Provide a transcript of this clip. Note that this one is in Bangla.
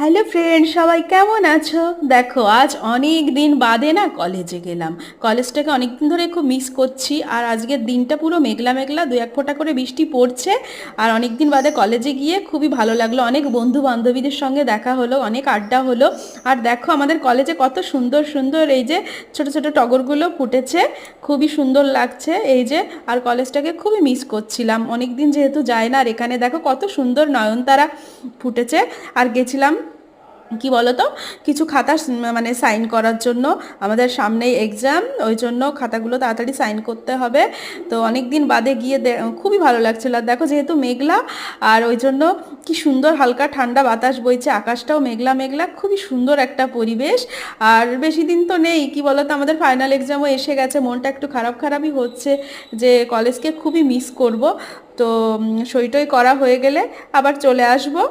হ্যালো ফ্রেন্ড, সবাই কেমন আছো? দেখো, আজ অনেক দিন বাদে না কলেজে গেলাম। কলেজটাকে অনেক দিন ধরে খুব মিস করছি। আর আজকের দিনটা পুরো মেঘলা মেঘলা, দু এক ফোঁটা করে বৃষ্টি পড়ছে। আর অনেক দিন বাদে কলেজে গিয়ে খুবই ভালো লাগলো, অনেক বন্ধু বান্ধবীদের সঙ্গে দেখা হলো, অনেক আড্ডা হলো। আর দেখো আমাদের কলেজে কত সুন্দর সুন্দর এই যে ছোট ছোট টগরগুলো ফুটেছে, খুবই সুন্দর লাগছে এই যে। আর কলেজটাকে খুবই মিস করছিলাম, অনেক দিন যেহেতু যায় না। আর এখানে দেখো কত সুন্দর নয়নতারা ফুটেছে। আর গেছিলাম কি বলতো, কিছু খাতা মানে সাইন করার জন্য। আমাদের সামনেই এক্সাম, ওই জন্য খাতাগুলো তাড়াতাড়ি সাইন করতে হবে। তো অনেক দিন বাদে গিয়ে খুবই ভালো লাগছিল। আর দেখো যেহেতু মেঘলা, আর ওই জন্য কি সুন্দর হালকা ঠান্ডা বাতাস বইছে, আকাশটাও মেঘলা মেঘলা, খুবই সুন্দর একটা পরিবেশ। আর বেশি দিন তো নেই, কি বলতো, আমাদের ফাইনাল এক্সামও এসে গেছে। মনটা একটু খারাপ খারাপই হচ্ছে যে কলেজকে খুবই মিস করব। তো সই টই করা হয়ে গেলে আবার চলে আসবো।